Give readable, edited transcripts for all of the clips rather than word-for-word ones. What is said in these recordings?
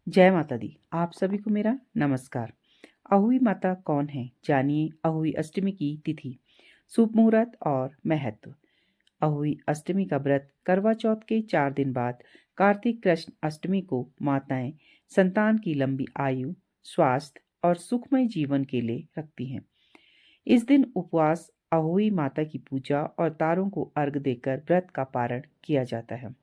जय माता दी। आप सभी को मेरा नमस्कार। अहोई माता कौन है, जानिए अहोई अष्टमी की तिथि, शुभ मुहूर्त और महत्व। अहोई अष्टमी का व्रत करवा चौथ के 4 दिन बाद कार्तिक कृष्ण अष्टमी को माताएं संतान की लंबी आयु, स्वास्थ्य और सुखमय जीवन के लिए रखती हैं। इस दिन उपवास, अहोई माता की पूजा और तारों को अर्घ देकर व्रत का पारण किया जाता है।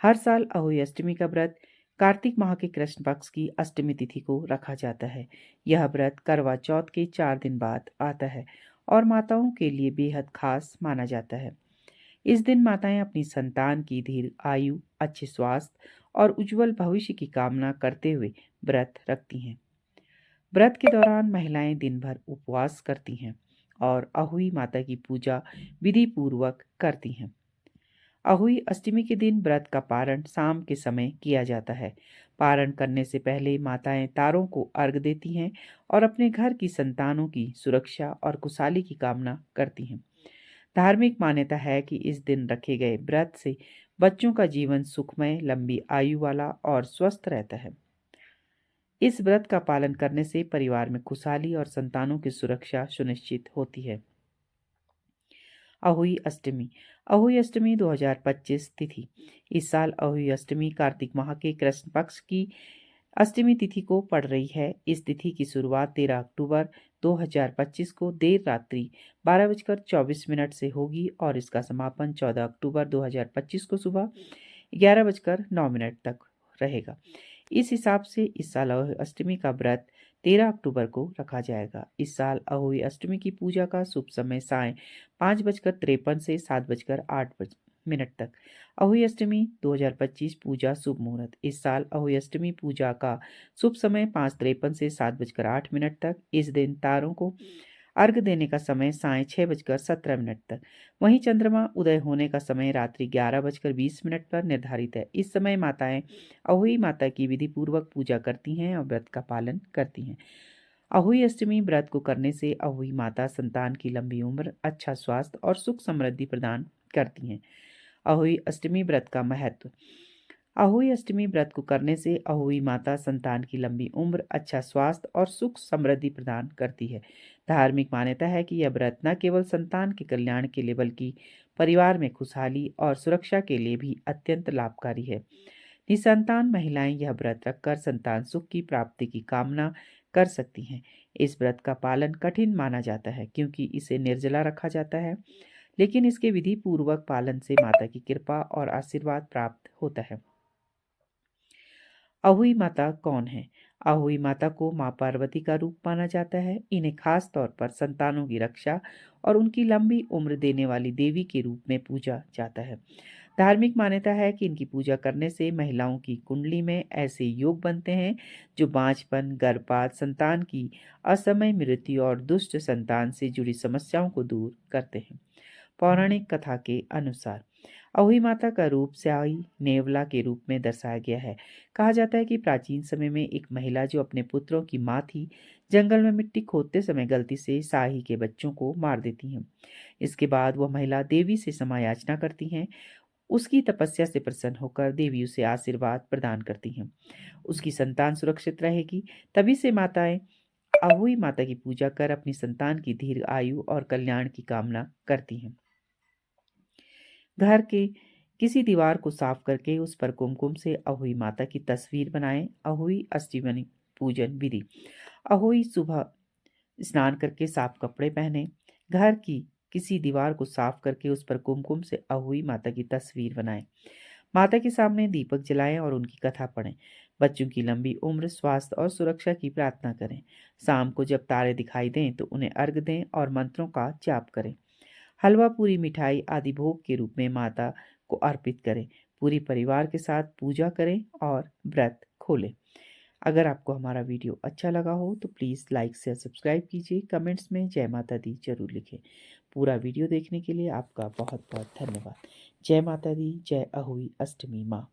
हर साल अहोई अष्टमी का व्रत कार्तिक माह के कृष्ण पक्ष की अष्टमी तिथि को रखा जाता है। यह व्रत करवा चौथ के 4 दिन बाद आता है और माताओं के लिए बेहद खास माना जाता है। इस दिन माताएं अपनी संतान की दीर्घ आयु, अच्छे स्वास्थ्य और उज्जवल भविष्य की कामना करते हुए व्रत रखती हैं। व्रत के दौरान महिलाएं दिन भर उपवास करती हैं और अहोई माता की पूजा विधि पूर्वक करती हैं। अहोई अष्टमी के दिन व्रत का पारण शाम के समय किया जाता है। पारण करने से पहले माताएं तारों को अर्घ देती हैं और अपने घर की संतानों की सुरक्षा और खुशहाली की कामना करती हैं। धार्मिक मान्यता है कि इस दिन रखे गए व्रत से बच्चों का जीवन सुखमय, लंबी आयु वाला और स्वस्थ रहता है। इस व्रत का पालन करने से परिवार में खुशहाली और संतानों की सुरक्षा सुनिश्चित होती है। अहोई अष्टमी। अहोई अष्टमी 2025 तिथि। इस साल अहोई अष्टमी कार्तिक माह के कृष्ण पक्ष की अष्टमी तिथि को पड़ रही है। इस तिथि की शुरुआत 13 अक्टूबर 2025 को देर रात्रि 12:24 से होगी और इसका समापन 14 अक्टूबर 2025 को सुबह 11:09 तक रहेगा। इस हिसाब से इस साल अहोई अष्टमी का व्रत 13 अक्टूबर को रखा जाएगा। इस साल अहोई अष्टमी की पूजा का शुभ समय सायं 5:53 से 7:08 तक। अहोई अष्टमी 2025 पूजा शुभ मुहूर्त। इस साल अहोई अष्टमी पूजा का शुभ समय 5:53 से 7:08 तक। इस दिन तारों को अर्घ देने का समय सायं 6:17 तक। वहीं चंद्रमा उदय होने का समय रात्रि 11:20 पर निर्धारित है। इस समय माताएं अहोई माता की विधि पूर्वक पूजा करती हैं और व्रत का पालन करती हैं। अहोई अष्टमी व्रत को करने से अहोई माता संतान की लंबी उम्र, अच्छा स्वास्थ्य और सुख समृद्धि प्रदान करती हैं। अहोई अष्टमी व्रत का महत्व। अहोई अष्टमी व्रत को करने से अहोई माता संतान की लंबी उम्र, अच्छा स्वास्थ्य और सुख समृद्धि प्रदान करती है। धार्मिक मान्यता है कि यह व्रत न केवल संतान के कल्याण के लिए बल्कि परिवार में खुशहाली और सुरक्षा के लिए भी अत्यंत लाभकारी है। निसंतान महिलाएं यह व्रत रखकर संतान सुख की प्राप्ति की कामना कर सकती हैं। इस व्रत का पालन कठिन माना जाता है क्योंकि इसे निर्जला रखा जाता है, लेकिन इसके विधि पूर्वक पालन से माता की कृपा और आशीर्वाद प्राप्त होता है। अहोई माता कौन है? अहोई माता को मां पार्वती का रूप माना जाता है। इन्हें खास तौर पर संतानों की रक्षा और उनकी लंबी उम्र देने वाली देवी के रूप में पूजा जाता है। धार्मिक मान्यता है कि इनकी पूजा करने से महिलाओं की कुंडली में ऐसे योग बनते हैं जो बांझपन, गर्भपात, संतान की असमय मृत्यु और दुष्ट संतान से जुड़ी समस्याओं को दूर करते हैं। पौराणिक कथा के अनुसार अहोई माता का रूप स्याही नेवला के रूप में दर्शाया गया है। कहा जाता है कि प्राचीन समय में एक महिला जो अपने पुत्रों की मां थी, जंगल में मिट्टी खोदते समय गलती से शाही के बच्चों को मार देती हैं। इसके बाद वह महिला देवी से क्षमा याचना करती हैं। उसकी तपस्या से प्रसन्न होकर देवी उसे आशीर्वाद प्रदान करती हैं। उसकी संतान सुरक्षित रहेगी। तभी से माताएं अहोई माता की पूजा कर अपनी संतान की दीर्घ आयु और कल्याण की कामना करती हैं। घर के किसी दीवार को साफ करके उस पर कुमकुम से अहोई माता की तस्वीर बनाएं। अहोई अष्टमी पूजन विधि। अहोई सुबह स्नान करके साफ कपड़े पहने। घर की किसी दीवार को साफ करके उस पर कुमकुम से अहोई माता की तस्वीर बनाएं। माता के सामने दीपक जलाएं और उनकी कथा पढ़ें। बच्चों की लंबी उम्र, स्वास्थ्य और सुरक्षा की प्रार्थना करें। शाम को जब तारे दिखाई दें तो उन्हें अर्घ दें और मंत्रों का जाप करें। हलवा, पूरी, मिठाई आदि भोग के रूप में माता को अर्पित करें। पूरी परिवार के साथ पूजा करें और व्रत खोलें। अगर आपको हमारा वीडियो अच्छा लगा हो तो प्लीज़ लाइक शेयर सब्सक्राइब कीजिए। कमेंट्स में जय माता दी जरूर लिखें। पूरा वीडियो देखने के लिए आपका बहुत बहुत धन्यवाद। जय माता दी, जय अहोई अष्टमी माँ।